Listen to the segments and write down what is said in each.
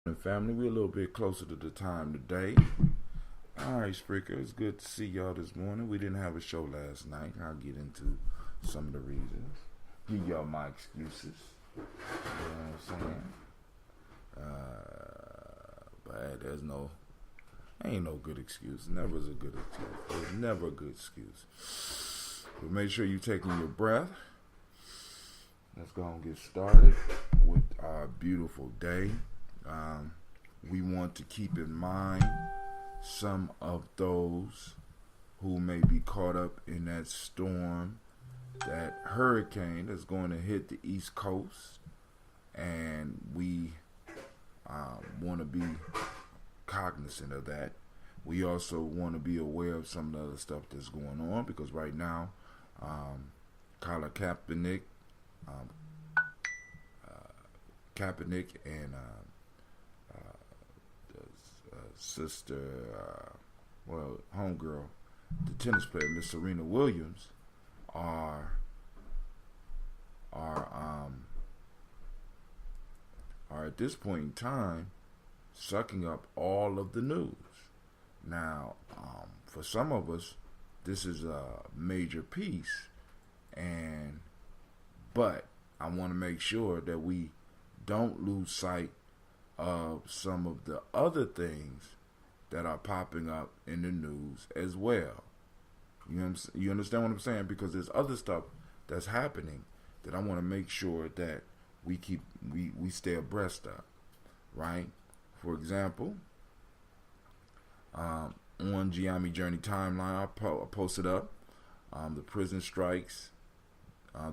And family, we're a little bit closer to the time today. All right, Spreaker, it's good to see y'all this morning. We didn't have a show last night. I'll get into some of the reasons. Give y'all my excuses. You know what I'm saying? But ain't no good excuse. Never's a good excuse. There's never a good excuse. But make sure you're taking your breath. Let's go and get started with our beautiful day. We want to keep in mind some of those who may be caught up in that storm, that hurricane that's going to hit the East Coast, and we want to be cognizant of that. We also want to be aware of some of the other stuff that's going on, because right now, Colin Kaepernick and sister, homegirl, the tennis player, Miss Serena Williams, are at this point in time sucking up all of the news. Now, for some of us, this is a major piece, but I want to make sure that we don't lose sight of some of the other things that are popping up in the news as well. You understand what I'm saying? Because there's other stuff that's happening that I want to make sure that we stay abreast of, right? For example, on Gye-Nyame Journey timeline, I posted up the prison strikes.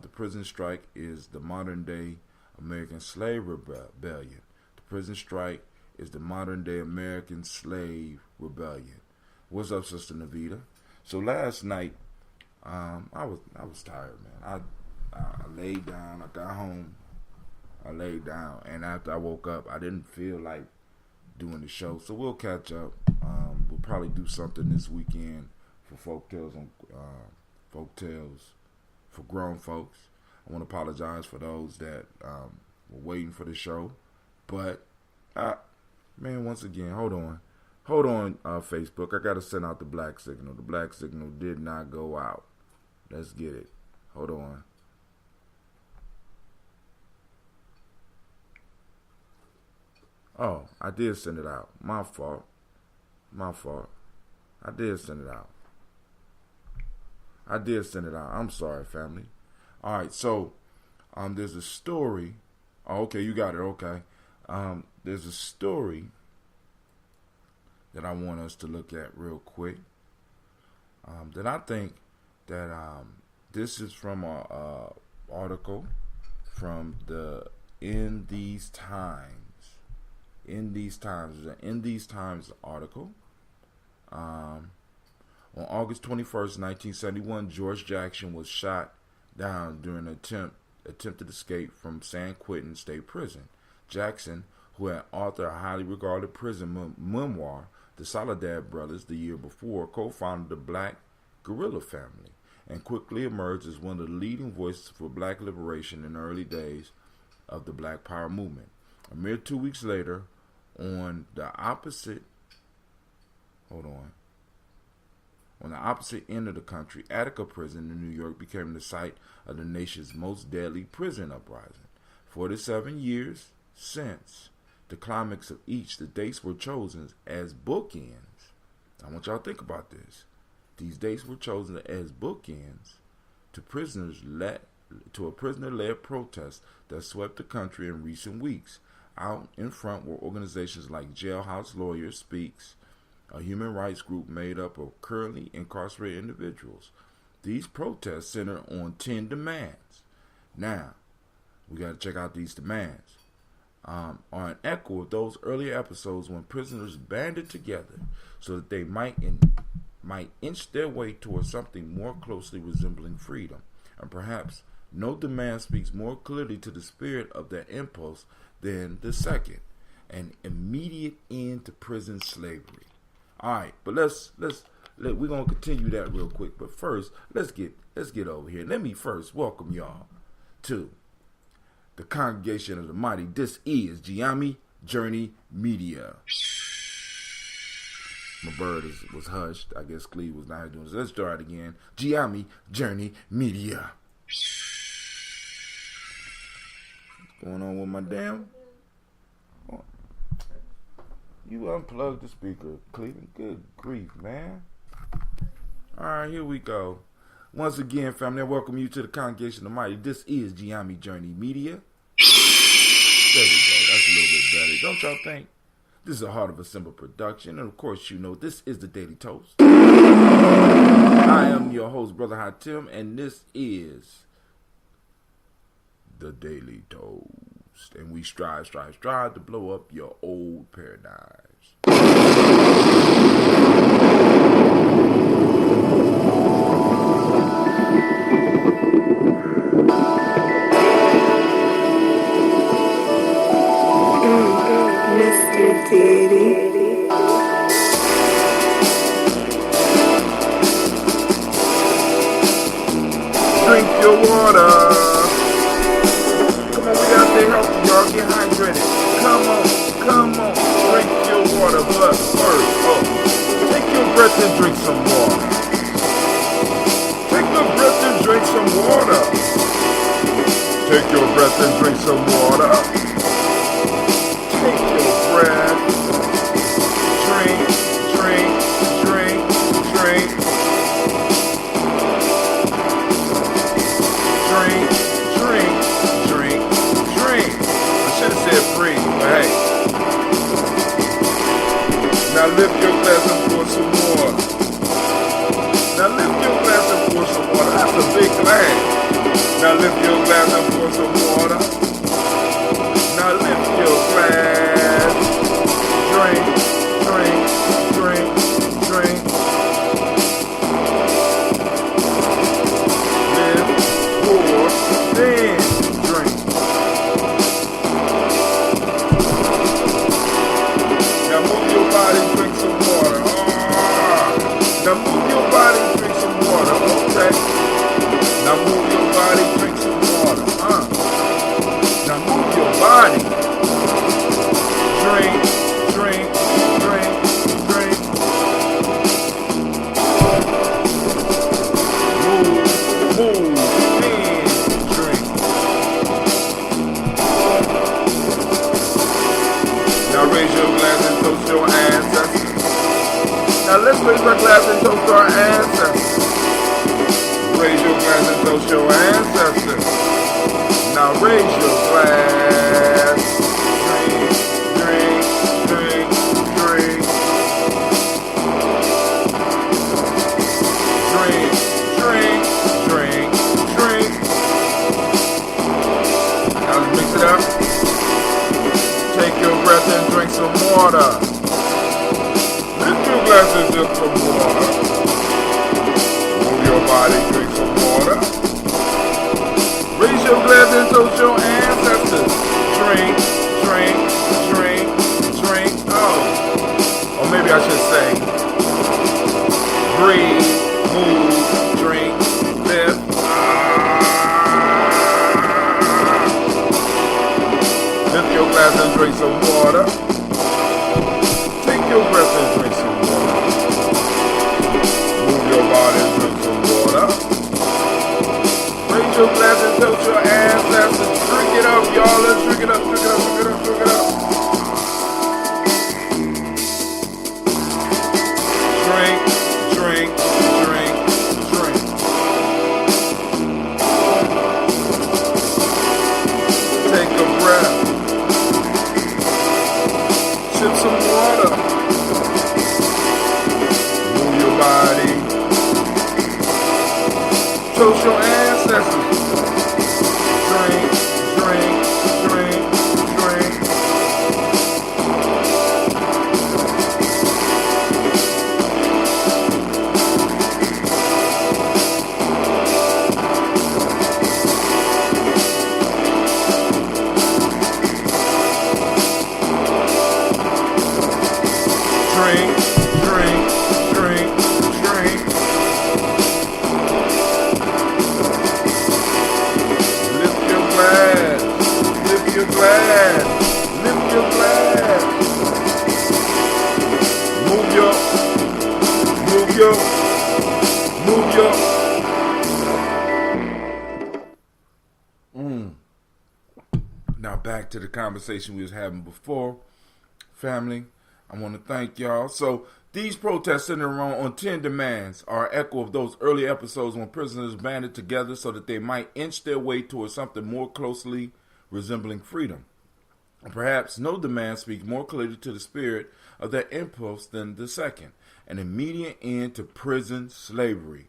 The prison strike is the modern day American slave rebellion. The prison strike is the modern day American slave rebellion. What's up, Sister Navita? So last night, I was tired, man. I laid down. I got home. I laid down, and after I woke up, I didn't feel like doing the show. So we'll catch up. We'll probably do something this weekend for folktales for grown folks. I want to apologize for those that were waiting for the show, but man, once again, hold on, Facebook. I gotta send out the black signal. The black signal did not go out. Let's get it. Hold on. Oh, I did send it out. My fault. I did send it out. I'm sorry, family. All right, so there's a story. Oh, okay, you got it. Okay. There's a story that I want us to look at real quick. That I think that this is from a article from the In These Times. In These Times. There's an In These Times article. On August 21st, 1971, George Jackson was shot down during an attempted escape from San Quentin State Prison. Jackson, who had authored a highly regarded prison memoir, The Soledad Brothers, the year before, co-founded the Black Guerrilla Family and quickly emerged as one of the leading voices for black liberation in the early days of the Black Power movement. A mere 2 weeks later, on the opposite end of the country, Attica Prison in New York became the site of the nation's most deadly prison uprising. 47 years since the climax of each, the dates were chosen as bookends. I want y'all to think about this. These dates were chosen as bookends to a prisoner-led protest that swept the country in recent weeks. Out in front were organizations like Jailhouse Lawyers Speaks, a human rights group made up of currently incarcerated individuals. These protests centered on 10 demands. Now, we got to check out these demands. Are an echo of those earlier episodes when prisoners banded together so that they might inch their way towards something more closely resembling freedom. And perhaps no demand speaks more clearly to the spirit of that impulse than the second, an immediate end to prison slavery. All right, but we're gonna continue that real quick. But first, let's get over here. Let me first welcome y'all to the congregation of the mighty. This is Gye-Nyame Journey Media. My bird was hushed. I guess Cleve was not doing this. Let's start again. Gye-Nyame Journey Media. What's going on with my damn? Oh. You unplugged the speaker, Cleveland. Good grief, man. Alright, here we go. Once again, family, I welcome you to the Congregation of the Mighty. This is Gye-Nyame Journey Media. There we go. That's a little bit better. Don't y'all think? This is a Heart of a Simple production. And of course, you know, this is the Daily Toast. I am your host, Brother Hatim, and this is the Daily Toast. And we strive to blow up your old paradigms. Drink your water. Come on, we gotta stay healthy, y'all. Get hydrated. Come on. Drink your water, but first, take your breath and drink some water. Take your breath and drink some water. Take your breath and drink some water. Take your breath. Drink. I should have said free, but hey. Now lift your glass and pour some water. That's a big glass. Now lift your glass and pour some water. Now lift your glass. Drink. Lift, pour, then drink. Now move your body, drink some water. Now move your body, drink some water. Okay. Now move your body, drink some water. Now move your body. Drink. Move, and drink. Now raise your glass and toast your ancestors. Now let's raise our glass and toast our ancestors. Raise your glass and toast your ancestors. Now raise your glass. Drink. Now let's mix it up. Take your breath and drink some water. Lift your glass and drink some water. Move your body, drink some water. Raise your glass and toast your ancestors. Drink. Or maybe I should say, breathe, move, drink, lift. Lift your glass and drink some water. Take your breath and drink some water. Move your body and drink some water. Raise your glass and toast your ancestors. Drink it up, y'all. Let's drink it up. Drink. Take a breath. Sip some water. Move your body. Toast your ancestors. Drink. Lift your glass. Lift your glass. Now back to the conversation we was having before. Family, I want to thank y'all. So these protests centered around on 10 demands are an echo of those early episodes when prisoners banded together so that they might inch their way towards something more closely resembling freedom. And perhaps no demand speaks more clearly to the spirit of that impulse than the second, an immediate end to prison slavery.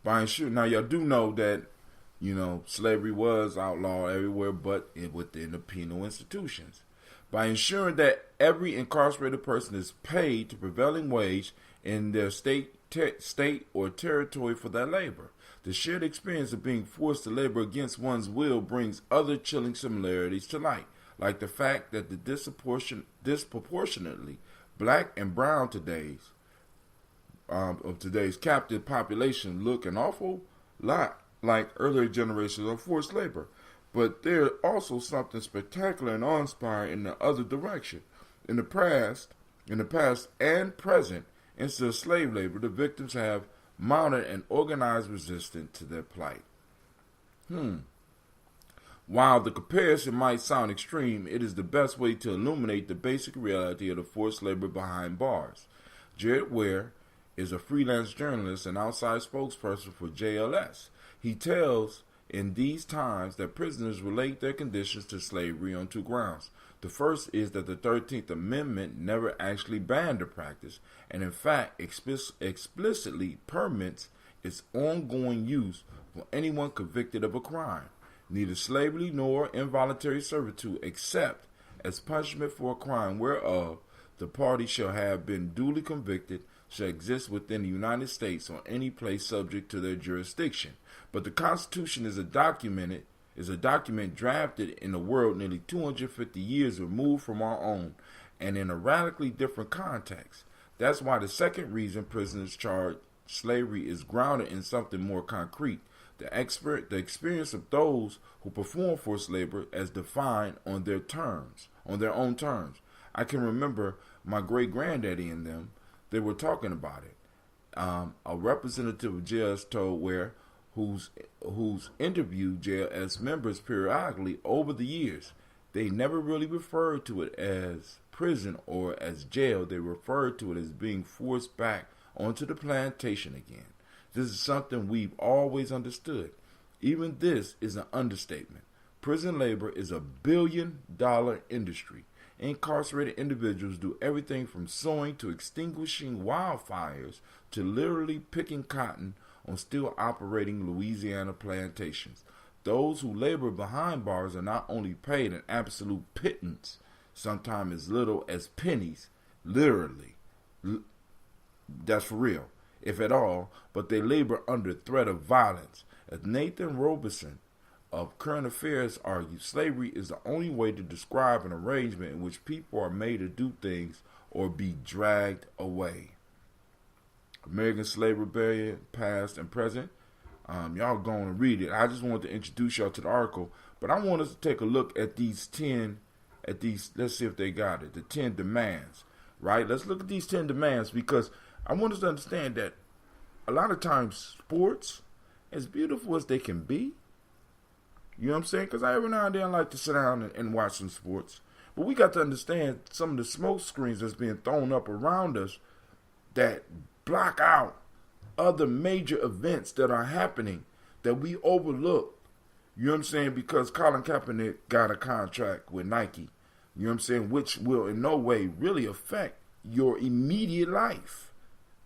By ensuring, now y'all do know that, slavery was outlawed everywhere but within the penal institutions. By ensuring that every incarcerated person is paid the prevailing wage in their state or territory for their labor. The shared experience of being forced to labor against one's will brings other chilling similarities to light, like the fact that the disproportionately black and brown of today's captive population look an awful lot like earlier generations of forced labor. But there's also something spectacular and awe-inspiring in the other direction. In the past and present, instead of slave labor, the victims have mounted an organized resistance to their plight. While the comparison might sound extreme, it is the best way to illuminate the basic reality of the forced labor behind bars. Jared Ware is a freelance journalist and outside spokesperson for JLS. He tells in these times that prisoners relate their conditions to slavery on two grounds. The first is that the 13th Amendment never actually banned the practice, and in fact explicitly permits its ongoing use for anyone convicted of a crime. Neither slavery nor involuntary servitude, except as punishment for a crime whereof the party shall have been duly convicted, shall exist within the United States or any place subject to their jurisdiction. But the Constitution is a document drafted in a world nearly 250 years removed from our own, and in a radically different context. That's why the second reason prisoners charge slavery is grounded in something more concrete. The experience of those who perform forced labor as defined on their own terms. I can remember my great-granddaddy and them, they were talking about it. A representative of JLS told Ware, who's interviewed JLS members periodically over the years, they never really referred to it as prison or as jail. They referred to it as being forced back onto the plantation again. This is something we've always understood. Even this is an understatement. Prison labor is a billion-dollar industry. Incarcerated individuals do everything from sewing to extinguishing wildfires to literally picking cotton on still operating Louisiana plantations. Those who labor behind bars are not only paid an absolute pittance, sometimes as little as pennies, literally. That's for real, if at all, but they labor under threat of violence. As Nathan Robeson of Current Affairs argues, slavery is the only way to describe an arrangement in which people are made to do things or be dragged away. American Slave Rebellion, Past and Present. Y'all going to read it. I just wanted to introduce y'all to the article, but I want us to take a look at let's see if they got it, the 10 demands, right? Let's look at these 10 demands because I want us to understand that a lot of times sports, as beautiful as they can be, you know what I'm saying? Because I every now and then like to sit down and watch some sports. But we got to understand some of the smoke screens that's being thrown up around us that block out other major events that are happening that we overlook. You know what I'm saying? Because Colin Kaepernick got a contract with Nike. You know what I'm saying? Which will in no way really affect your immediate life.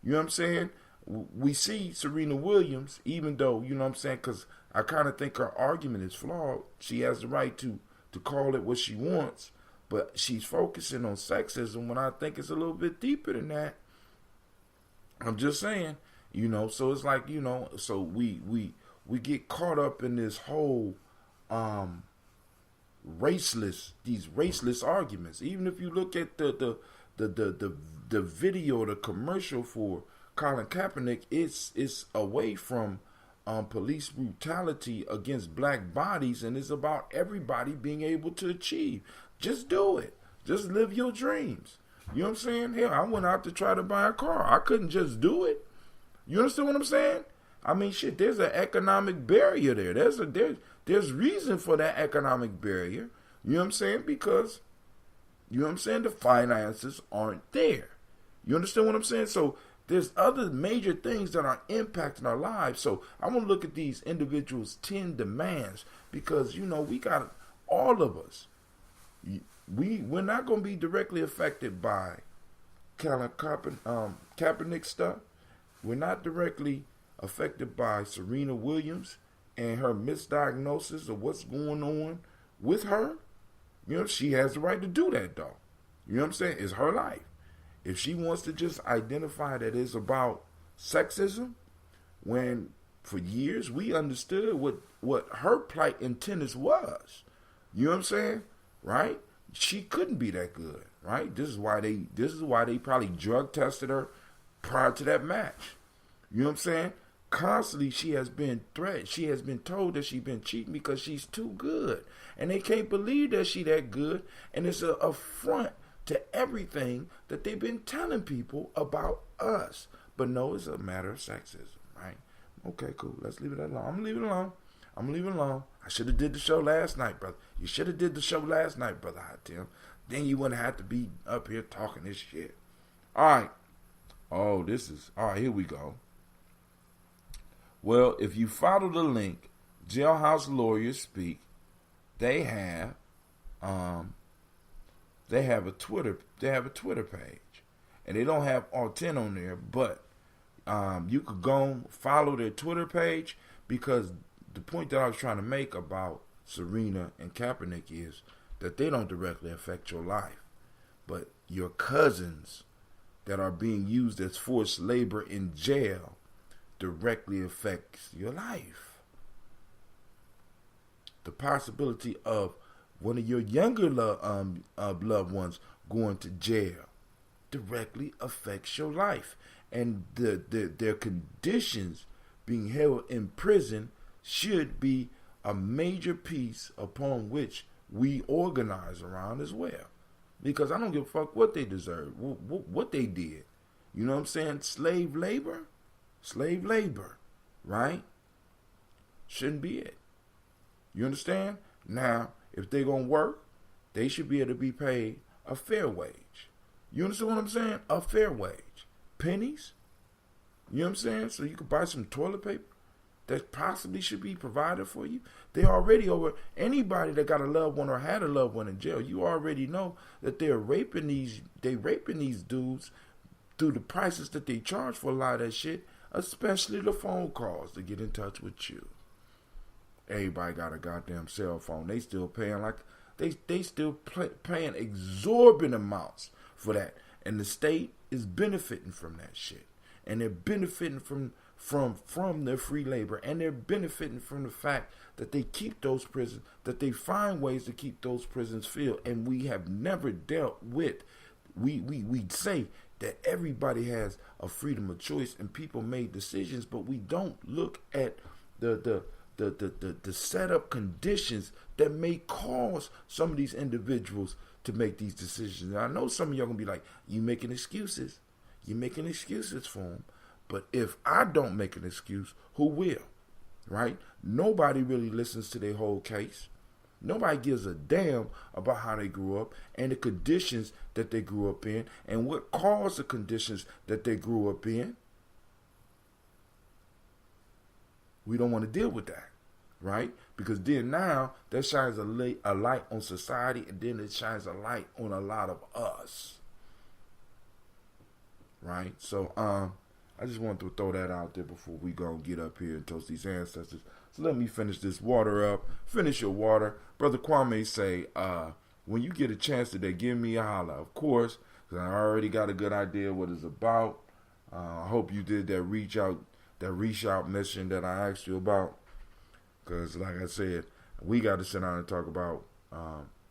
You know what I'm saying? We see Serena Williams, even though, you know what I'm saying, because I kind of think her argument is flawed. She has the right to call it what she wants, but she's focusing on sexism when I think it's a little bit deeper than that. I'm just saying, you know, so it's like, you know, so we get caught up in this whole raceless arguments. Even if you look at the video, the commercial for Colin Kaepernick, it's away from police brutality against black bodies, and it's about everybody being able to achieve. Just do it. Just live your dreams. You know what I'm saying? Hell, I went out to try to buy a car. I couldn't just do it. You understand what I'm saying? I mean, shit, there's an economic barrier there. There's reason for that economic barrier. You know what I'm saying? Because, you know what I'm saying, the finances aren't there. You understand what I'm saying? So there's other major things that are impacting our lives. So I want to look at these individuals' 10 demands because, you know, we got all of us. We're not going to be directly affected by Kaepernick stuff. We're not directly affected by Serena Williams and her misdiagnosis of what's going on with her. You know, she has the right to do that, though. You know what I'm saying? It's her life. If she wants to just identify that it's about sexism, when for years we understood what her plight in tennis was. You know what I'm saying? Right? She couldn't be that good, right? This is why they probably drug tested her prior to that match. You know what I'm saying? Constantly she has been threatened. She has been told that she's been cheating because she's too good. And they can't believe that she that good. And it's an affront to everything that they've been telling people about us. But no, it's a matter of sexism, right? Okay, cool. Let's leave it alone. I'm gonna leave it alone. I should have did the show last night, brother. You should have did the show last night, brother Hot Tim. Then you wouldn't have to be up here talking this shit. All right. All right, here we go. Well, if you follow the link, Jailhouse Lawyers Speak, they have a Twitter page. And they don't have all 10 on there, but you could go follow their Twitter page because the point that I was trying to make about Serena and Kaepernick is that they don't directly affect your life, but your cousins that are being used as forced labor in jail directly affects your life. The possibility of one of your younger loved ones going to jail directly affects your life, and their conditions being held in prison should be a major piece upon which we organize around as well. Because I don't give a fuck what they deserve, what they did. You know what I'm saying? Slave labor, right? Shouldn't be it. You understand? Now, if they're going to work, they should be able to be paid a fair wage. You understand what I'm saying? A fair wage. Pennies. You know what I'm saying? So you could buy some toilet paper that possibly should be provided for you. They already over anybody that got a loved one or had a loved one in jail. You already know that they're raping these dudes through the prices that they charge for a lot of that shit, especially the phone calls to get in touch with you. Everybody got a goddamn cell phone. They still paying paying exorbitant amounts for that, and the state is benefiting from that shit, and they're benefiting from their free labor, and they're benefiting from the fact that they keep those prisons, that they find ways to keep those prisons filled, and we have never dealt with. We say that everybody has a freedom of choice and people made decisions, but we don't look at the setup conditions that may cause some of these individuals to make these decisions. And I know some of y'all gonna be like, you making excuses. You're making excuses for them. But if I don't make an excuse, who will? Right? Nobody really listens to their whole case. Nobody gives a damn about how they grew up and the conditions that they grew up in and what caused the conditions that they grew up in. We don't want to deal with that, right? Because then now that shines a light on society, and then it shines a light on a lot of us, right? So I just wanted to throw that out there before we go get up here and toast these ancestors. So let me finish this water up. Finish your water. Brother Kwame say, when you get a chance today, give me a holler. Of course, because I already got a good idea what it's about. I hope you did that reach out mission that I asked you about. Because like I said, we got to sit down and talk about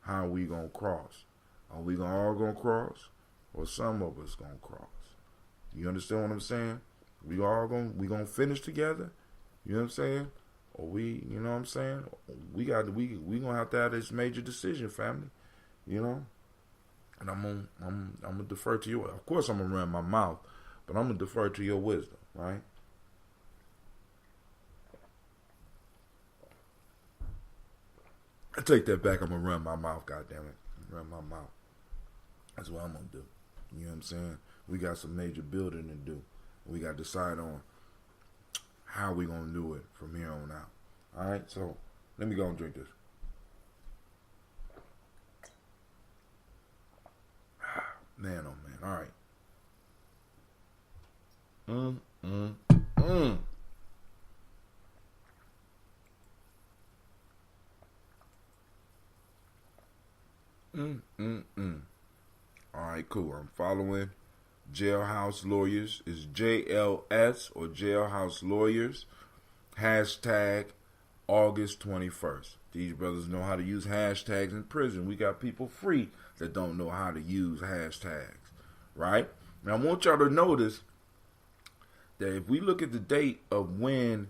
how we going to cross. Are we all going to cross? Or some of us going to cross? You understand what I'm saying? We gonna finish together. You know what I'm saying? Or we, you know what I'm saying? We gonna have to have this major decision, family. You know? And I'm gonna defer to you. Of course I'm gonna run my mouth, but I'm gonna defer to your wisdom, right? I take that back. I'm gonna run my mouth. God damn it, run my mouth. That's what I'm gonna do. You know what I'm saying? We got some major building to do. We got to decide on how we gonna do it from here on out. All right. So let me go and drink this. Man, oh man. All right. All right, cool. I'm following Jailhouse Lawyers. Is JLS or Jailhouse Lawyers. Hashtag August 21st. These brothers know how to use hashtags in prison. We got people free that don't know how to use hashtags, right? Now, I want y'all to notice that if we look at the date of when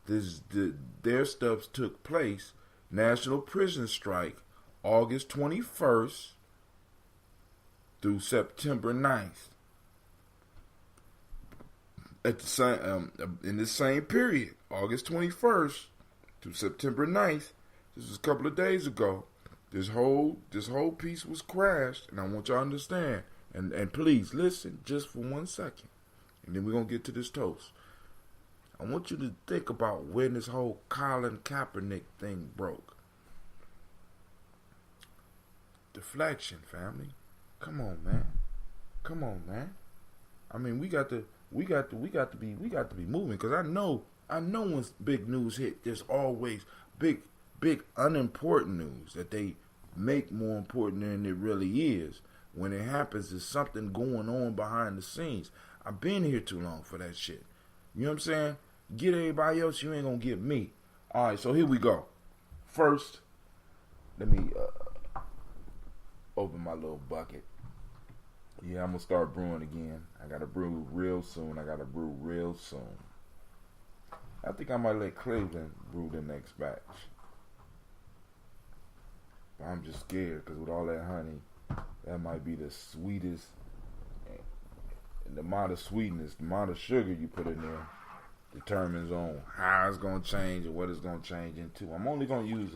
their stuff took place, National Prison Strike, August 21st through September 9th. At the same, in this same period, August 21st to September 9th, this was a couple of days ago, this whole piece was crashed, and I want y'all to understand, and please listen just for 1 second, and then we're going to get to this toast. I want you to think about when this whole Colin Kaepernick thing broke. Deflection, family. Come on, man. Come on, man. I mean, we got to be moving, because I know when big news hit, there's always big unimportant news that they make more important than it really is. When it happens, there's something going on behind the scenes. I've been here too long for that shit. You know what I'm saying? Get everybody else, you ain't gonna get me. All right, so here we go. First, let me open my little bucket. Yeah, I'm gonna start brewing again. I gotta brew real soon. I think I might let Cleveland brew the next batch. But I'm just scared, because with all that honey, that might be the sweetest. And the amount of sweetness, the amount of sugar you put in there determines on how it's going to change and what it's going to change into. I'm only going to use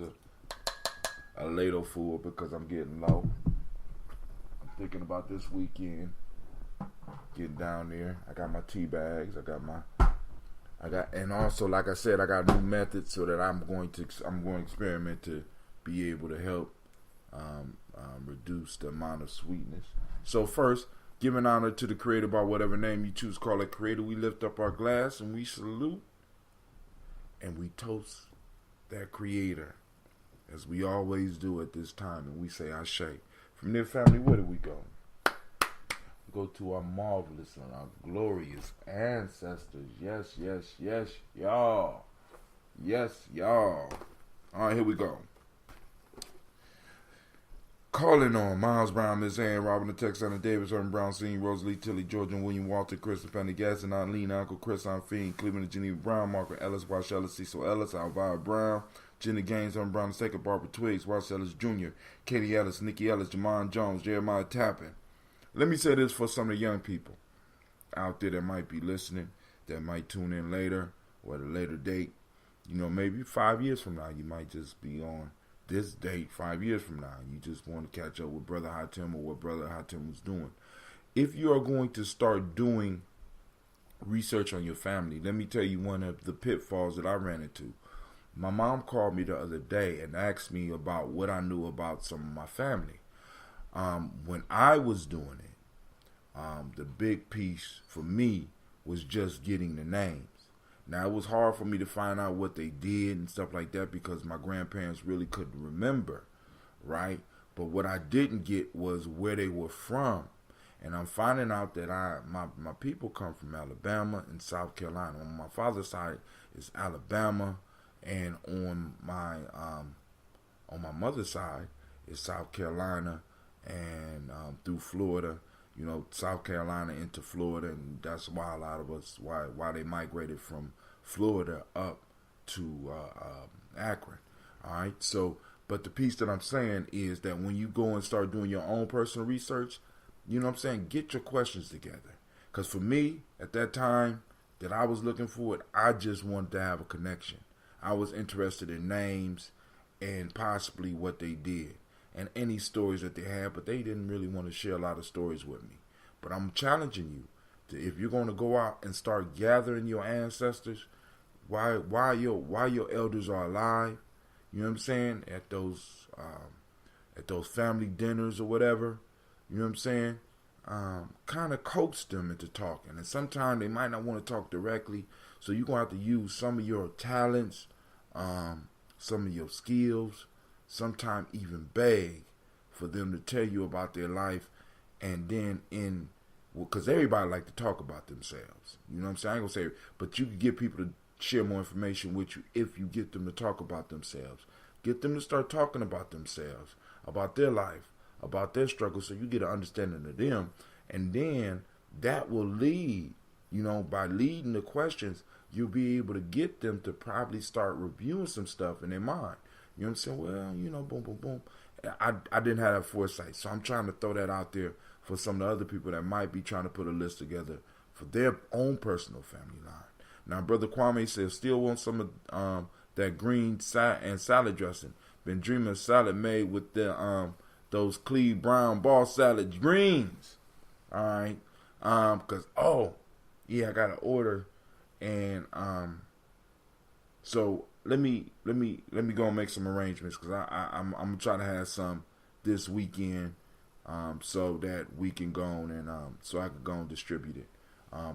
a ladle full because I'm getting low. I'm thinking about this weekend, getting down there. I got my tea bags. And also, like I said, I got new methods so that I'm going to experiment to be able to help reduce the amount of sweetness. So first, giving honor to the Creator by whatever name you choose to call it Creator, we lift up our glass and we salute and we toast that Creator, as we always do at this time, and we say Ashe. From there, family, where do we go? We go to our marvelous and our glorious ancestors. Yes, y'all. Yes, y'all. All right, here we go. Calling on Miles Brown, Miss Ann, Robin the Texana, Davis, Urban Brown, Senior, Rosalie, Tilly, Georgia, William, Walter, Christopher, Pendergast, and Eileen, Uncle Chris, Aunt Fiend, Cleveland, and Geneva Brown, Margaret Ellis, Wash Ellis, Cecil Ellis, Alvira Brown, Jenny Gaines, Urban Brown II, Barbara Twiggs, Wash Ellis Jr., Katie Ellis, Nikki Ellis, Jamon Jones, Jeremiah Tappan. Let me say this for some of the young people out there that might be listening, that might tune in later or at a later date. You know, maybe 5 years from now, you might just be on this date 5 years from now. You just want to catch up with Brother Hatem or what Brother Hatem was doing. If you are going to start doing research on your family, let me tell you one of the pitfalls that I ran into. My mom called me the other day and asked me about what I knew about some of my family. When I was doing it, the big piece for me was just getting the names. Now, it was hard for me to find out what they did and stuff like that because my grandparents really couldn't remember, right? But what I didn't get was where they were from. And I'm finding out that my people come from Alabama and South Carolina. On my father's side is Alabama, and on my mother's side is South Carolina and through Florida. You know, South Carolina into Florida, and that's why a lot of us, why they migrated from Florida up to Akron. All right, so, but the piece that I'm saying is that when you go and start doing your own personal research, you know what I'm saying, get your questions together. Because for me, at that time that I was looking for it, I just wanted to have a connection. I was interested in names and possibly what they did and any stories that they had, but they didn't really want to share a lot of stories with me. But I'm challenging you to, if you're going to go out and start gathering your ancestors, why your elders are alive, you know what I'm saying, at those family dinners or whatever, you know what I'm saying, kind of coax them into talking. And sometimes they might not want to talk directly, so you're going to have to use some of your talents, some of your skills, sometimes even beg for them to tell you about their life. And then because everybody like to talk about themselves, you know what I'm saying, I ain't gonna say, but you can get people to share more information with you if you get them to talk about themselves. Get them to start talking about themselves, about their life, about their struggles, so you get an understanding of them. And then that will lead, by leading the questions, you'll be able to get them to probably start reviewing some stuff in their mind. You know what I'm saying? Well, boom, boom, boom. I didn't have that foresight, so I'm trying to throw that out there for some of the other people that might be trying to put a list together for their own personal family line. Now, Brother Kwame says, still want some of that green and salad dressing. Been dreaming of salad made with the those Cleve Brown ball salad greens. All right, because I got to order, and so let me go and make some arrangements, because I'm trying to have some this weekend, so that we can go on and so I can go and distribute it.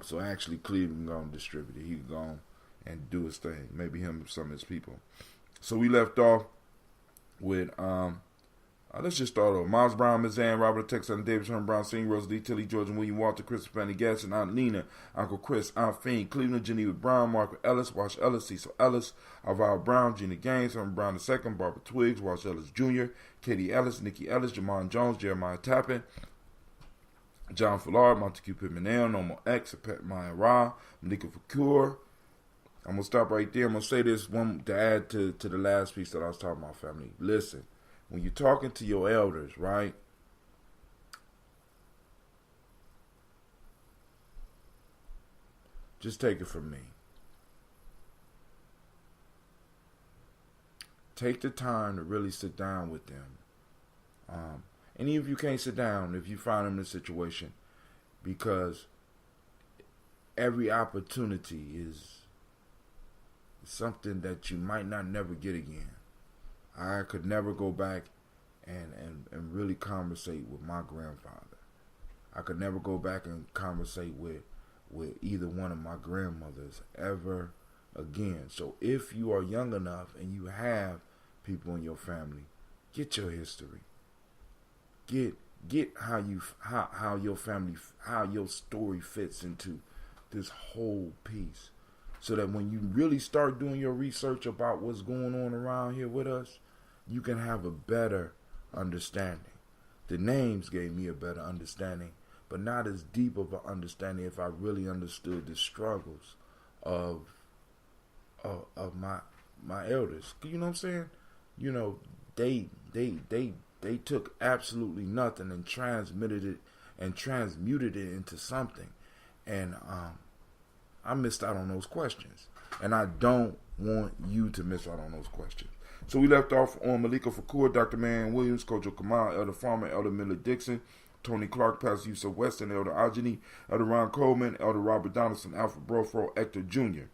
So actually Cleve can go and distribute it. He can go and do his thing. Maybe him and some of his people. So we left off with let's just start over. Miles Brown, Ms. Ann, Robert Texas, Davis, Herman Brown, Senior, Rosalie, Tilly, George, and William Walter, Christopher Fanny Gasson, Aunt Lena, Uncle Chris, Aunt Fiend, Cleveland, Geneva Brown, Margaret Ellis, Wash Ellis, Cecil Ellis, Alvaro Brown, Gina Gaines, Herman Brown II, Barbara Twiggs, Wash Ellis Jr., Katie Ellis, Nikki Ellis, Jamon Jones, Jeremiah Tappan, John Fillard, Montague Pittman, Normal X, Pet Maya Ra, Malika Fakur. I'm going to stop right there. I'm going to say this one to add to the last piece that I was talking about, family. Listen, when you're talking to your elders, right, just take it from me. Take the time to really sit down with them. And even if you can't sit down, if you find them in a situation, because every opportunity is something that you might not never get again. I could never go back and really conversate with my grandfather. I could never go back and conversate with either one of my grandmothers ever again. So if you are young enough and you have people in your family, get your history. Get how your family, how your story fits into this whole piece, so that when you really start doing your research about what's going on around here with us, you can have a better understanding. The names gave me a better understanding, but not as deep of an understanding if I really understood the struggles of my elders. You know what I'm saying? They took absolutely nothing and transmuted it into something. And I missed out on those questions. And I don't want you to miss out on those questions. So we left off on Malika Fakur, Dr. Marion Williams, Kojo Kamal, Elder Farmer, Elder Miller Dixon, Tony Clark, Pastor Yusuf Weston, Elder Ajani, Elder Ron Coleman, Elder Robert Donaldson, Alfred Brofro, Hector Jr.,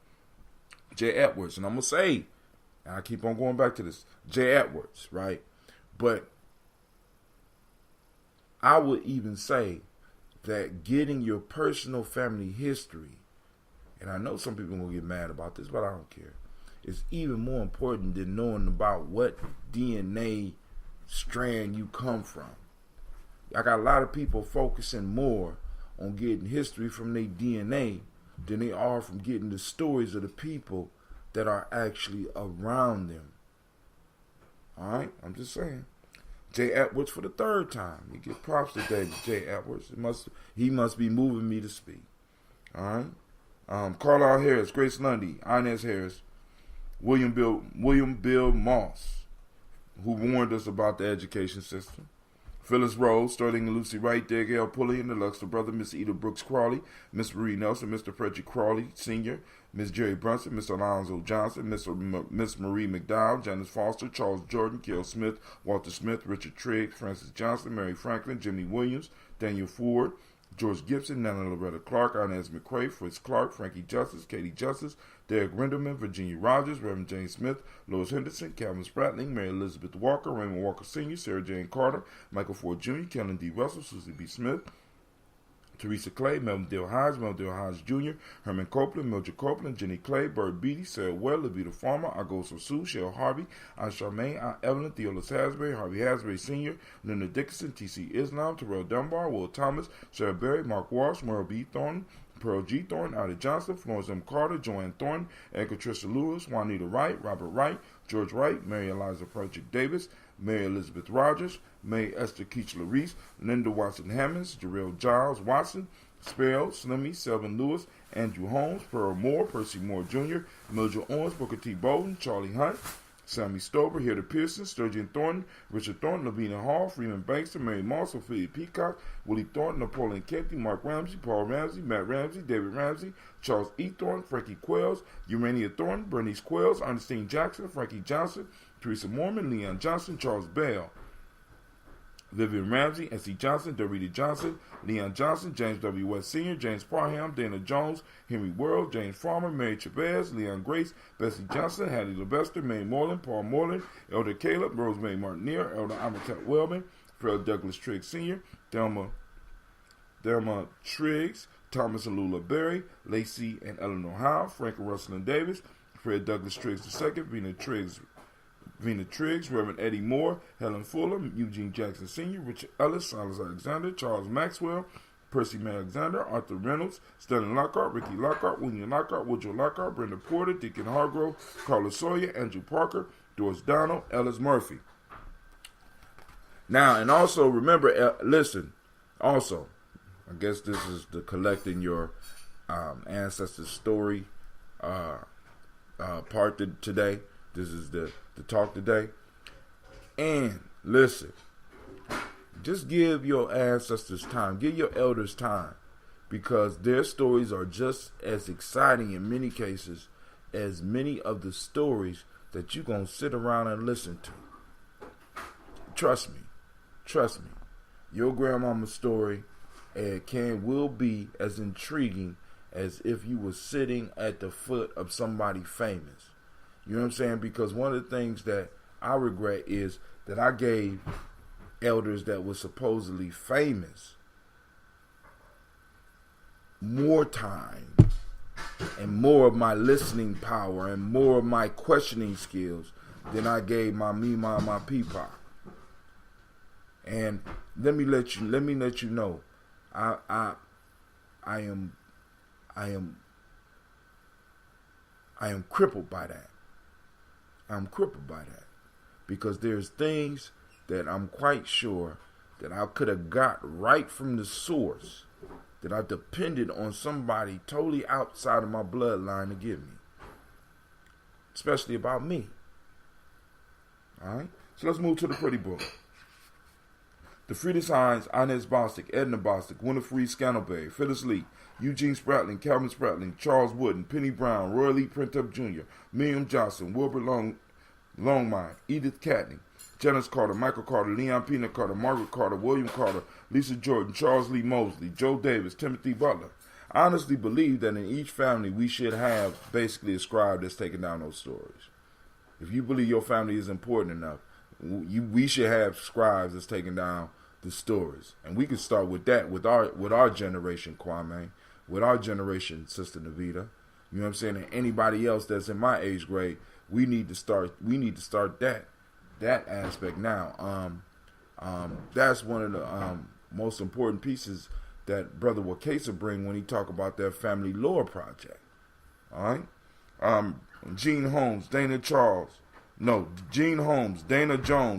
Jay Edwards. And I'm going to say, and I keep on going back to this, Jay Edwards, right? But I would even say that getting your personal family history, and I know some people will get mad about this, but I don't care, is even more important than knowing about what DNA strand you come from. I got a lot of people focusing more on getting history from their DNA than they are from getting the stories of the people that are actually around them. All right? I'm just saying. Jay Edwards for the third time. You get props today, Jay Edwards. He must be moving me to speak. All right? Carlisle Harris, Grace Lundy, Inez Harris, William Bill Moss, who warned us about the education system. Phyllis Rose, Sterling and Lucy Wright, Danielle Pulley and the Luxor brother, Miss Eda Brooks Crawley, Miss Marie Nelson, Mr. Frederick Crawley Sr., Miss Jerry Brunson, Mr. Alonzo Johnson, Miss Marie McDowell, Janice Foster, Charles Jordan, Kiel Smith, Walter Smith, Richard Trigg, Francis Johnson, Mary Franklin, Jimmy Williams, Daniel Ford, George Gibson, Nana Loretta Clark, Inez McCrae, Fritz Clark, Frankie Justice, Katie Justice, Derek Renderman, Virginia Rogers, Reverend James Smith, Lois Henderson, Calvin Spratling, Mary Elizabeth Walker, Raymond Walker Sr., Sarah Jane Carter, Michael Ford Jr., Kellen D. Russell, Susie B. Smith, Teresa Clay, Melvin Dale Hodge Jr., Herman Copeland, Mildred Copeland, Jenny Clay, Bird Beatty, Sarah Well, Levita Farmer, Agosto Sue, Shell Harvey, Aunt Charmaine, Aunt Evelyn, Theolis Hasbury, Harvey Hasbury Sr., Linda Dickinson, T.C. Islam, Terrell Dunbar, Will Thomas, Sarah Berry, Mark Walsh, Merle B. Thornton, Pearl G. Thornton, Ida Johnson, Florence M. Carter, Joanne Thornton, Edgar Trisha Lewis, Juanita Wright, Robert Wright, George Wright, Mary Eliza Project Davis, Mary Elizabeth Rogers, May Esther Keachler Reese, Linda Watson Hammonds, Jarrell Giles Watson, Sparrow, Slimmy, Selvin Lewis, Andrew Holmes, Pearl Moore, Percy Moore Jr., Mildred Owens, Booker T. Bolden, Charlie Hunt, Sammy Stover, Hilda Pearson, Sturgeon Thornton, Richard Thornton, Lavina Hall, Freeman Bankster, Mary Moss, Ophelia Peacock, Willie Thornton, Napoleon Kenty, Mark Ramsey, Paul Ramsey, Matt Ramsey, David Ramsey, Charles E. Thornton, Frankie Quells, Urania Thornton, Bernice Quells, Ernestine Jackson, Frankie Johnson, Teresa Mormon, Leon Johnson, Charles Bell, Vivian Ramsey, S.C. Johnson, Dorita Johnson, Leon Johnson, James W. West Sr., James Parham, Dana Jones, Henry World, James Farmer, Mary Chavez, Leon Grace, Bessie Johnson, Hattie LeBester, May Moreland, Paul Moreland, Elder Caleb, Rosemary Martineer, Elder Amakat Wellman, Fred Douglas Triggs Sr., Thelma Triggs, Thomas and Lula Berry, Lacey and Eleanor Howe, Frank and Russell and Davis, Fred Douglas Triggs II, Vina Triggs, Reverend Eddie Moore, Helen Fuller, Eugene Jackson Sr., Richard Ellis, Silas Alexander, Charles Maxwell, Percy Alexander, Arthur Reynolds, Stanley Lockhart, Ricky Lockhart, William Lockhart, Woodrow Lockhart, Brenda Porter, Deacon Hargrove, Carla Sawyer, Andrew Parker, Doris Donald, Ellis Murphy. Now, and also remember, listen, also, I guess this is the collecting your ancestors' story part today. This is the talk today. And listen, just give your ancestors time. Give your elders time. Because their stories are just as exciting in many cases as many of the stories that you're going to sit around and listen to. Trust me. Trust me. Your grandmama's story will be as intriguing as if you were sitting at the foot of somebody famous. You know what I'm saying? Because one of the things that I regret is that I gave elders that were supposedly famous more time and more of my listening power and more of my questioning skills than I gave my peepaw. And let me let you know, I am crippled by that. I'm crippled by that because there's things that I'm quite sure that I could have got right from the source that I depended on somebody totally outside of my bloodline to give me, especially about me. All right, so let's move to the pretty book. The Frieda Hines, Inez Bostic, Edna Bostic, Winifred Scantleberry, Phyllis Lee, Eugene Spratling, Calvin Spratling, Charles Wooden, Penny Brown, Roy Lee Printup Jr., Miriam Johnson, Wilbur Longmire, Edith Catney, Janice Carter, Michael Carter, Leon Peanut Carter, Margaret Carter, William Carter, Lisa Jordan, Charles Lee Mosley, Joe Davis, Timothy Butler. I honestly believe that in each family we should have basically a scribe that's taking down those stories. If you believe your family is important enough, we should have scribes that's taking down the stories. And we can start with that, with our generation, Kwame, with our generation, Sister Navita. You know what I'm saying? And anybody else that's in my age grade, we need to start that aspect now. That's one of the most important pieces that Brother Wakesa bring when he talk about their family lore project. All right? Gene Holmes, Dana Jones,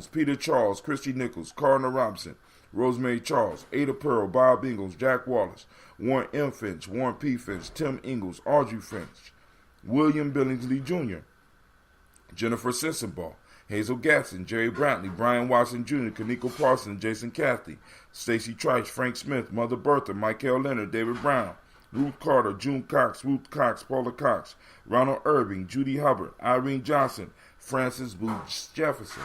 Peter Charles, Christy Nichols, Cardinal Robinson, Rosemary Charles, Ada Pearl, Bob Ingalls, Jack Wallace, Warren M. Finch, Warren P. Finch, Tim Ingalls, Audrey Finch, William Billingsley Jr., Jennifer Sensenbaugh, Hazel Gatson, Jerry Brantley, Brian Watson Jr., Kaneko Parsons, Jason Cathy, Stacey Trice, Frank Smith, Mother Bertha, Michael Leonard, David Brown, Ruth Carter, June Cox, Ruth Cox, Paula Cox, Ronald Irving, Judy Hubbard, Irene Johnson, Francis Booth Jefferson,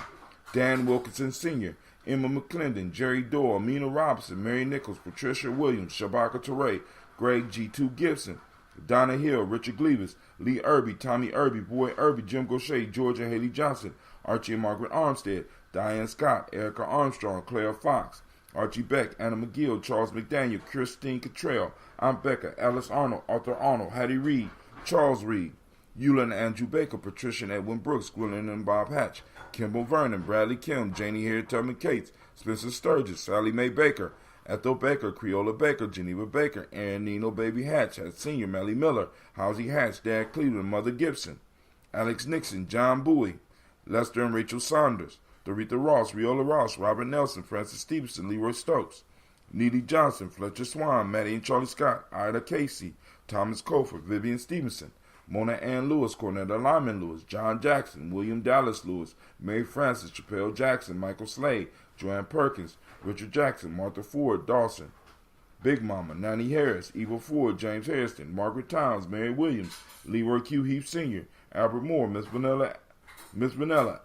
Dan Wilkinson Sr., Emma McClendon, Jerry Doyle, Mina Robinson, Mary Nichols, Patricia Williams, Shabaka Teray, Greg G2 Gibson, Donna Hill, Richard Gleavis, Lee Irby, Tommy Irby, Boy Irby, Jim Gaucher, Georgia Haley Johnson, Archie and Margaret Armstead, Diane Scott, Erica Armstrong, Claire Fox, Archie Beck, Anna McGill, Charles McDaniel, Christine Cottrell, Aunt Becca, Alice Arnold, Arthur Arnold, Hattie Reed, Charles Reed, Eula and Andrew Baker, Patricia and Edwin Brooks, Gwendolyn and Bob Hatch, Kimball Vernon, Bradley Kim, Janie Hare, Tubman Cates, Spencer Sturgis, Sally Mae Baker, Ethel Baker, Creola Baker, Geneva Baker, Aaron Nino Baby Hatch, Senior, Melly Miller, Housie Hatch, Dad Cleveland, Mother Gibson, Alex Nixon, John Bowie, Lester and Rachel Saunders, Doretha Ross, Riola Ross, Robert Nelson, Francis Stevenson, Leroy Stokes, Neely Johnson, Fletcher Swan, Maddie and Charlie Scott, Ida Casey, Thomas Cofer, Vivian Stevenson, Mona Ann Lewis, Cornetta Lyman Lewis, John Jackson, William Dallas Lewis, Mary Francis, Chappelle Jackson, Michael Slade, Joanne Perkins, Richard Jackson, Martha Ford, Dawson, Big Mama, Nanny Harris, Eva Ford, James Hairston, Margaret Towns, Mary Williams, Leroy Q. Heath Sr., Albert Moore, Miss Vanilla,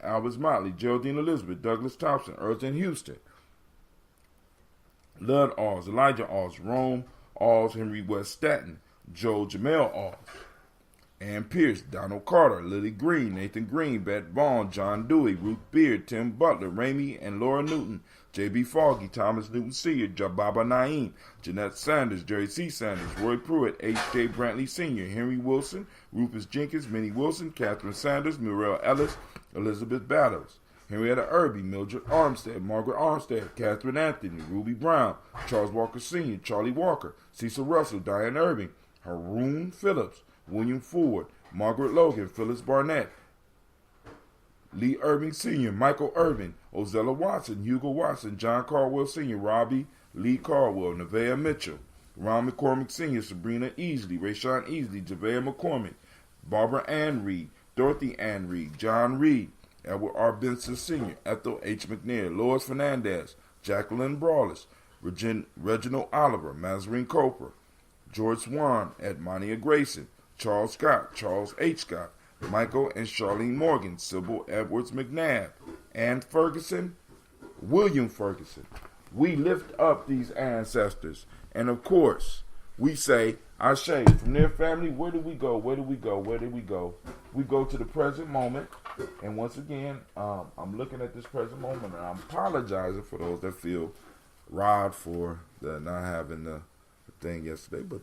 Albert Motley, Geraldine Elizabeth, Douglas Thompson, Earlton Houston, Lud Alls, Elijah Alls, Rome Alls, Henry West Staton, Joe Jamel Alls, Ann Pierce, Donald Carter, Lily Green, Nathan Green, Beth Vaughn, John Dewey, Ruth Beard, Tim Butler, Ramey and Laura Newton, J.B. Foggy, Thomas Newton Sr., Jababa Naeem, Jeanette Sanders, Jerry C. Sanders, Roy Pruitt, H.J. Brantley Sr., Henry Wilson, Rufus Jenkins, Minnie Wilson, Catherine Sanders, Muriel Ellis, Elizabeth Battles, Henrietta Irby, Mildred Armstead, Margaret Armstead, Catherine Anthony, Ruby Brown, Charles Walker Sr., Charlie Walker, Cecil Russell, Diane Irving, Haroon Phillips, William Ford, Margaret Logan, Phyllis Barnett, Lee Irving Sr., Michael Irving, Ozella Watson, Hugo Watson, John Caldwell Sr., Robbie Lee Caldwell, Nevaeh Mitchell, Ron McCormick Sr., Sabrina Easley, Rayshawn Easley, Javea McCormick, Barbara Ann Reed, Dorothy Ann Reed, John Reed, Edward R. Benson Sr., Ethel H. McNair, Lois Fernandez, Jacqueline Brawless, Reginald Oliver, Mazarine Coper, George Swan, Edmonia Grayson, Charles Scott, Charles H. Scott, Michael and Charlene Morgan, Sybil Edwards McNabb, Ann Ferguson, William Ferguson. We lift up these ancestors. And of course, we say, Ashe, from their family, where do we go? Where do we go? Where do we go? We go to the present moment. And once again, I'm looking at this present moment, and I'm apologizing for those that feel robbed for the not having the thing yesterday, but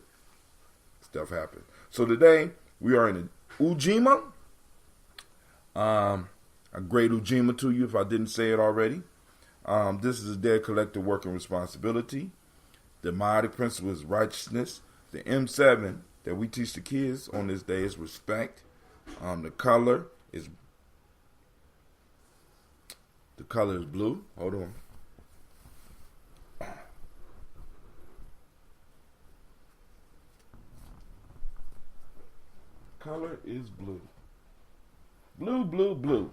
stuff happened. So today, we are in Ujima. A great Ujima to you if I didn't say it already. This is a dead collective working responsibility. The Mahdi principle is righteousness. The M7 that we teach the kids on this day is respect. The color is blue. Hold on. Color is blue. Blue, blue, blue.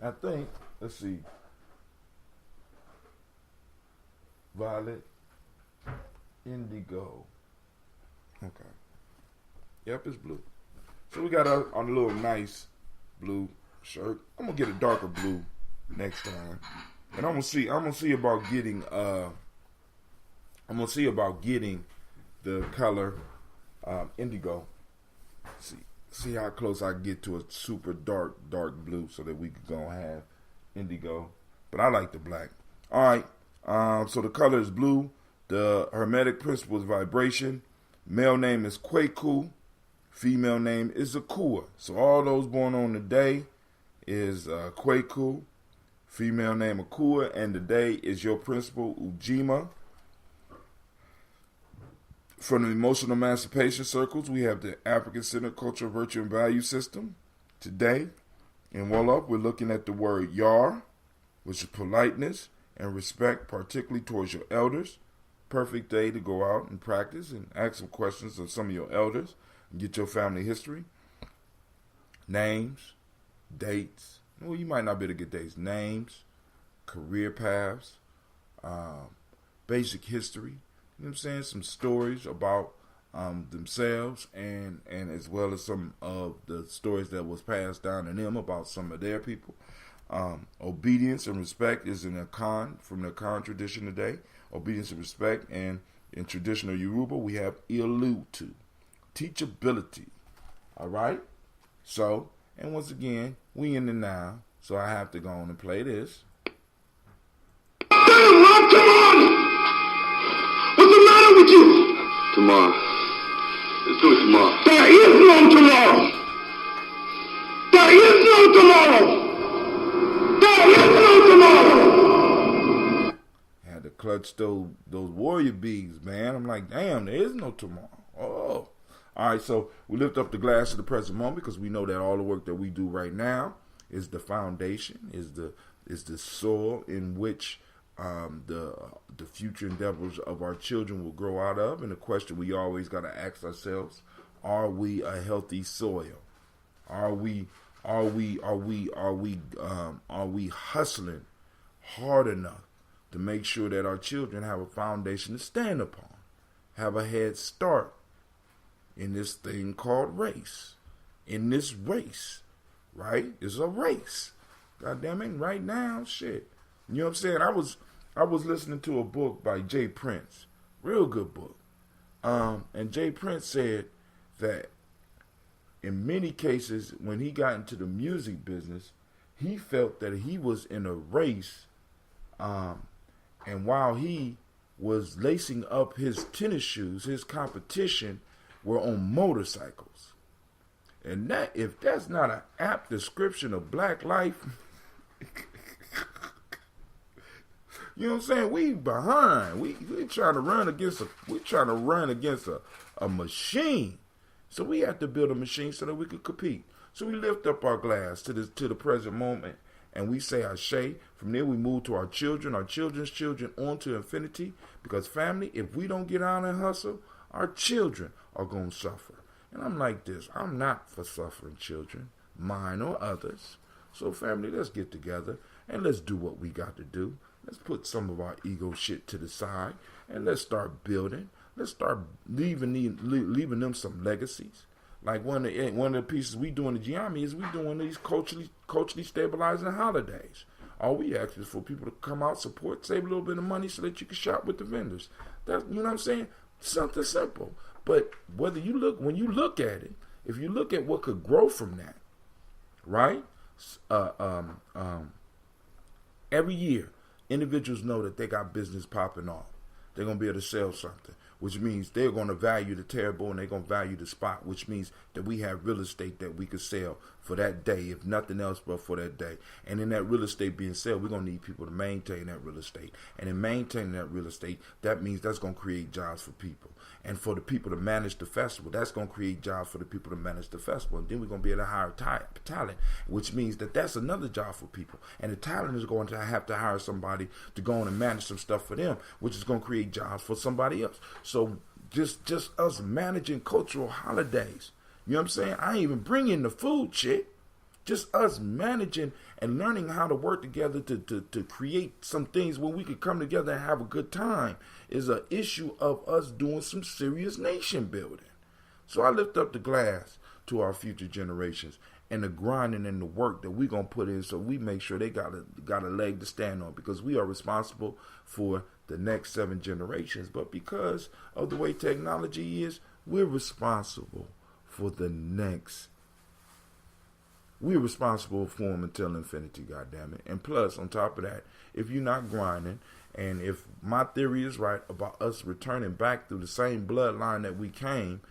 I think, let's see. Violet, indigo. Okay. Yep, it's blue. So we got on a little nice blue shirt. I'm gonna get a darker blue next time. And I'm gonna see about getting the color indigo. See how close I can get to a super dark blue so that we could go and have indigo. But I like the black. All right. So the color is blue. The Hermetic principle is vibration. Male name is Kwaku. Female name is Akua. So all those born on the day is Kwaku. Female name Akua. And the day is your principle, Ujima. From the emotional emancipation circles, we have the African Center Cultural Virtue and Value System. Today, in Wolof, we're looking at the word Yar, which is politeness and respect, particularly towards your elders. Perfect day to go out and practice and ask some questions of some of your elders and get your family history, names, dates, Well, you might not be able to get these names, career paths, basic history. You know what I'm saying? Some stories about themselves and as well as some of the stories that was passed down to them about some of their people. Obedience and respect is in from the Akan tradition today. Obedience and respect, and in traditional Yoruba we have ilutu, teachability. All right. So, and once again, we in the now, so I have to go on and play this. Damn, Rob, come on! What's the matter with you? Tomorrow. Let's do it tomorrow. There is no tomorrow. There is no tomorrow. There is no tomorrow. Had to clutch those warrior bees, man. I'm like, damn, there is no tomorrow. Oh. All right, so we lift up the glass to the present moment because we know that all the work that we do right now is the foundation, is the soil in which the future endeavors of our children will grow out of. And the question we always got to ask ourselves: are we a healthy soil? Are we hustling hard enough to make sure that our children have a foundation to stand upon, have a head start in this thing called race? In this race, right? It's a race. God damn it, right now, shit. You know what I'm saying? I was listening to a book by Jay Prince. Real good book. And Jay Prince said that in many cases, when he got into the music business, he felt that he was in a race, and while he was lacing up his tennis shoes, his competition were on motorcycles. And that, if that's not an apt description of black life, you know what I'm saying? We behind. We trying to run against a machine. So we have to build a machine so that we could compete. So we lift up our glass to the present moment, and we say Ashe. From there we move to our children, our children's children, on to infinity. Because family, if we don't get out and hustle, our children are going to suffer. And I'm like this. I'm not for suffering children, mine or others. So family, let's get together and let's do what we got to do. Let's put some of our ego shit to the side and let's start building. Let's start leaving them some legacies. Like one of the pieces we do in the Gye-Nyame is we doing these culturally stabilizing holidays. All we ask is for people to come out, support, save a little bit of money so that you can shop with the vendors. That's, you know what I'm saying? Something simple. But when you look at it, if you look at what could grow from that, right? Every year, individuals know that they got business popping off. They're going to be able to sell something, which means they're going to value the terrible and they're going to value the spot, which means that we have real estate that we could sell for that day, if nothing else but for that day. And in that real estate being sold, we're going to need people to maintain that real estate. And in maintaining that real estate, that means that's going to create jobs for people. And for the people to manage the festival, that's going to create jobs for the people to manage the festival. And then we're going to be able to hire talent, which means that that's another job for people. And the talent is going to have to hire somebody to go on and manage some stuff for them, which is going to create jobs for somebody else. So just us managing cultural holidays. You know what I'm saying? I ain't even bring in the food shit. Just us managing and learning how to work together to create some things where we could come together and have a good time is an issue of us doing some serious nation building. So I lift up the glass to our future generations and the grinding and the work that we're going to put in so we make sure they got a leg to stand on, because we are responsible for the next 7 generations. But because of the way technology is, we're responsible for the next. We're responsible for them until infinity, goddammit. And plus, on top of that, if you're not grinding, and if my theory is right about us returning back through the same bloodline that we came,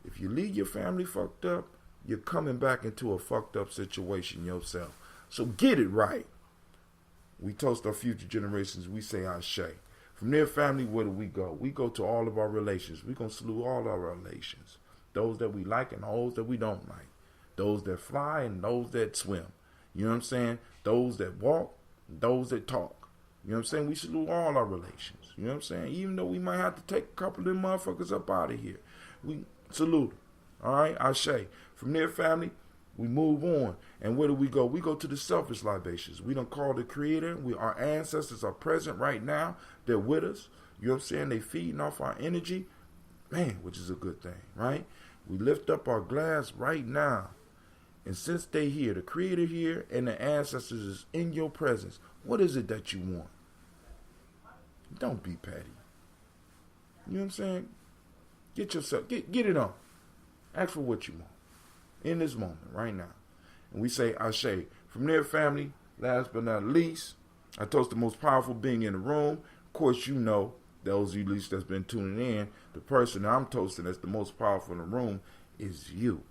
if you leave your family fucked up, you're coming back into a fucked up situation yourself. So get it right. We toast our future generations. We say Ashe. From their family, where do we go? We go to all of our relations. We're going to salute all our relations. Those that we like and those that we don't like. Those that fly and those that swim. You know what I'm saying? Those that walk, those that talk. You know what I'm saying? We salute all our relations. You know what I'm saying? Even though we might have to take a couple of them motherfuckers up out of here. We salute them. All right? Ashe. From their family, We move on. And where do we go? We go to the selfish libations. We don't call the Creator. Our ancestors are present right now. They're with us. You know what I'm saying? They feeding off our energy. Man, which is a good thing, right? We lift up our glass right now. And since they here, the Creator here and the ancestors is in your presence, what is it that you want? Don't be petty. You know what I'm saying? Get it on. Ask for what you want in this moment, right now. And we say, Ashe. From there, family, last but not least, I toast the most powerful being in the room. Of course, you know, those of you least that's been tuning in, the person that I'm toasting that's the most powerful in the room is you.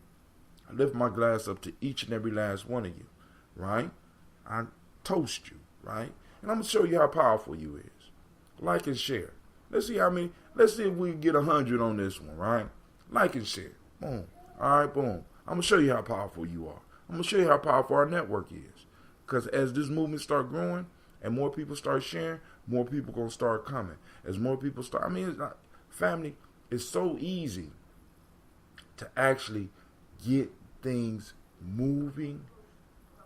I lift my glass up to each and every last one of you, right? I toast you, right? And I'm going to show you how powerful you is. Like and share. Let's see if we can get 100 on this one, right? Like and share. Boom. All right, boom. I'm going to show you how powerful you are. I'm going to show you how powerful our network is. Because as this movement start growing and more people start sharing, more people going to start coming. As more people start, it's not, family, it's so easy to actually get things moving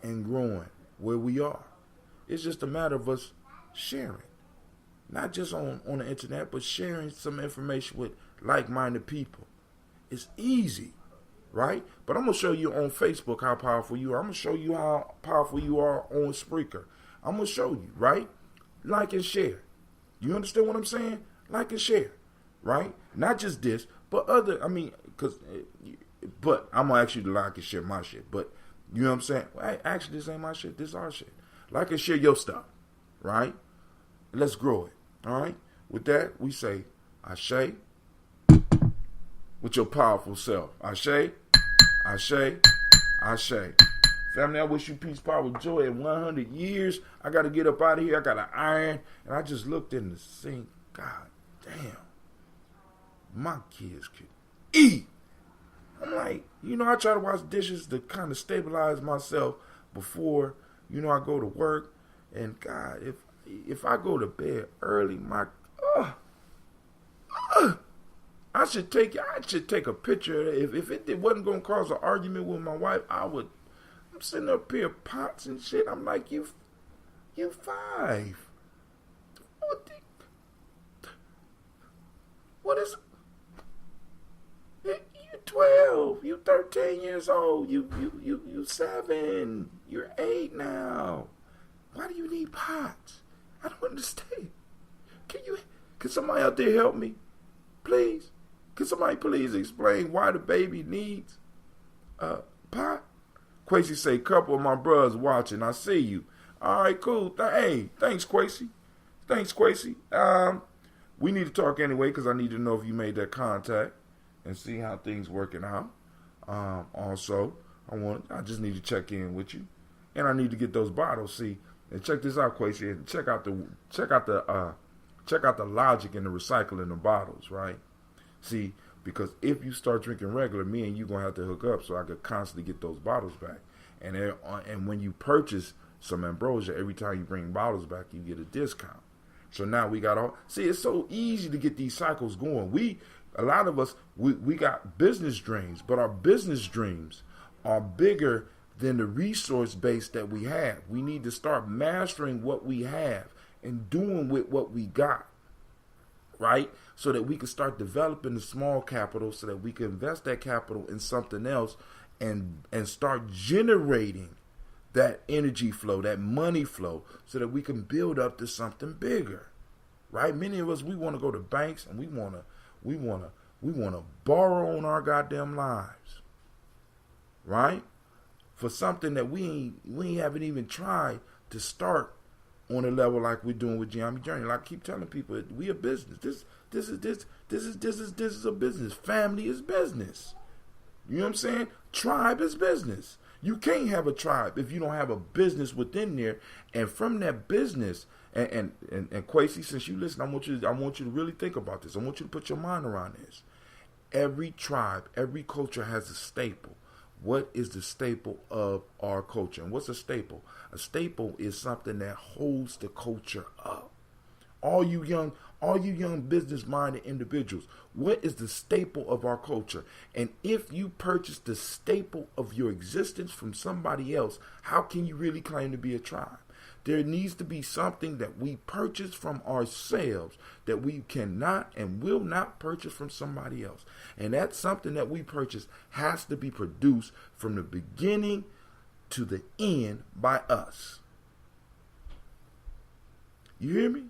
and growing where we are. It's just a matter of us sharing. Not just on the internet, but sharing some information with like-minded people. It's easy, right? But I'm going to show you on Facebook how powerful you are. I'm going to show you how powerful you are on Spreaker. I'm going to show you, right? Like and share. You understand what I'm saying? Like and share, right? Not just this, but other, but I'm going to ask you to like and share my shit. But you know what I'm saying? Well, hey, actually, this ain't my shit. This is our shit. Like and share your stuff, right? Let's grow it, all right? With that, we say, Ashe, with your powerful self. Ashe, Ashe, Ashe. Family, I wish you peace, power, joy in 100 years. I got to get up out of here. I got an iron. And I just looked in the sink. God damn. My kids could eat. I'm like, I try to wash dishes to kind of stabilize myself before, I go to work. And God, if I go to bed early, I should take a picture. If it wasn't going to cause an argument with my wife, I'm sitting up here pots and shit. I'm like, you 5. What is? You 12. You 13 years old. You 7. You're 8 now. Why do you need pots? I don't understand. Can somebody out there help me? Please? Can somebody please explain why the baby needs a pot? Quasi say, couple of my brothers watching. I see you. All right, cool. Hey, thanks, Quasi. Thanks, Quasi. We need to talk anyway because I need to know if you made that contact and see how things working out. Also, I just need to check in with you, and I need to get those bottles. See, and check this out, Quasi. Check out the logic in the recycling the bottles, right? See, because if you start drinking regular, me and you gonna have to hook up so I could constantly get those bottles back. And when you purchase some ambrosia, every time you bring bottles back, you get a discount. So now we got it's so easy to get these cycles going. A lot of us got business dreams, but our business dreams are bigger than the resource base that we have. We need to start mastering what we have and doing with what we got, right? So that we can start developing the small capital so that we can invest that capital in something else and start generating that energy flow, that money flow, so that we can build up to something bigger, right? Many of us, we want to go to banks and we want to borrow on our goddamn lives, right? For something that we haven't even tried to start on a level like we're doing with Gye-Nyame Journey. Like I keep telling people, we a business. This is a business. Family is business. You know what I'm saying? Tribe is business. You can't have a tribe if you don't have a business within there. And from that business, and Quasi, since you listen, I want you to really think about this. I want you to put your mind around this. Every tribe, every culture has a staple. What is the staple of our culture? And what's a staple? A staple is something that holds the culture up. All you young All you young business-minded individuals, what is the staple of our culture? And if you purchase the staple of your existence from somebody else, how can you really claim to be a tribe? There needs to be something that we purchase from ourselves that we cannot and will not purchase from somebody else. And that something that we purchase has to be produced from the beginning to the end by us. You hear me?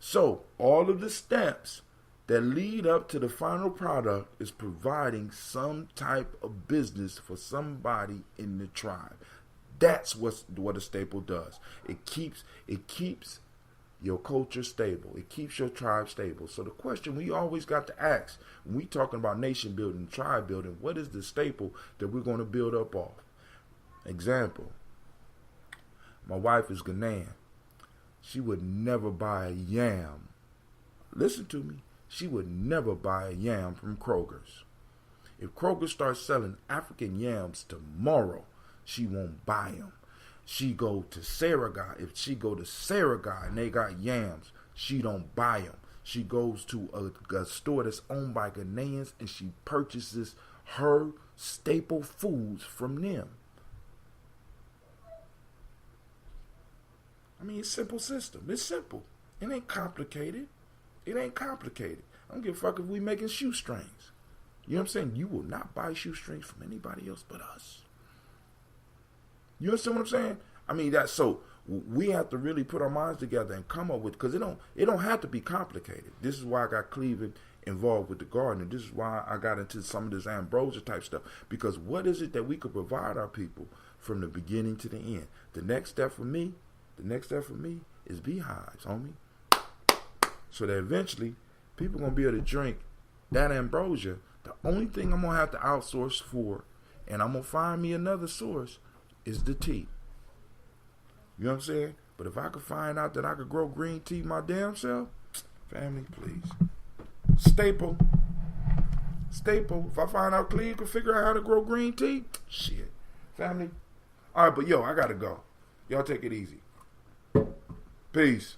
So all of the steps that lead up to the final product is providing some type of business for somebody in the tribe. That's what a staple does. It keeps your culture stable. It keeps your tribe stable. So the question we always got to ask when we talking about nation building, tribe building, what is the staple that we're going to build up off? Example, my wife is Ghanaian. She would never buy a yam. Listen to me. She would never buy a yam from Kroger's. If Kroger starts selling African yams tomorrow, she won't buy them. She go to Saragai. If she go to Saragai and they got yams, she don't buy them. She goes to a store that's owned by Ghanaians and she purchases her staple foods from them. I mean, it's a simple system. It's simple. It ain't complicated. It ain't complicated. I don't give a fuck if we making shoestrings. You know what I'm saying? You will not buy shoestrings from anybody else but us. You understand what I'm saying? I mean, that's so we have to really put our minds together and come up with, because it don't have to be complicated. This is why I got Cleveland involved with the garden. This is why I got into some of this ambrosia type stuff. Because what is it that we could provide our people from the beginning to the end? The next step for me is beehives, homie. So that eventually people are gonna be able to drink that ambrosia. The only thing I'm gonna have to outsource for, and I'm gonna find me another source, is the tea. You know what I'm saying? But if I could find out that I could grow green tea my damn self, family, please. Staple. If I find out Cleve can figure out how to grow green tea, shit. Family. All right, but yo, I gotta go. Y'all take it easy. Peace.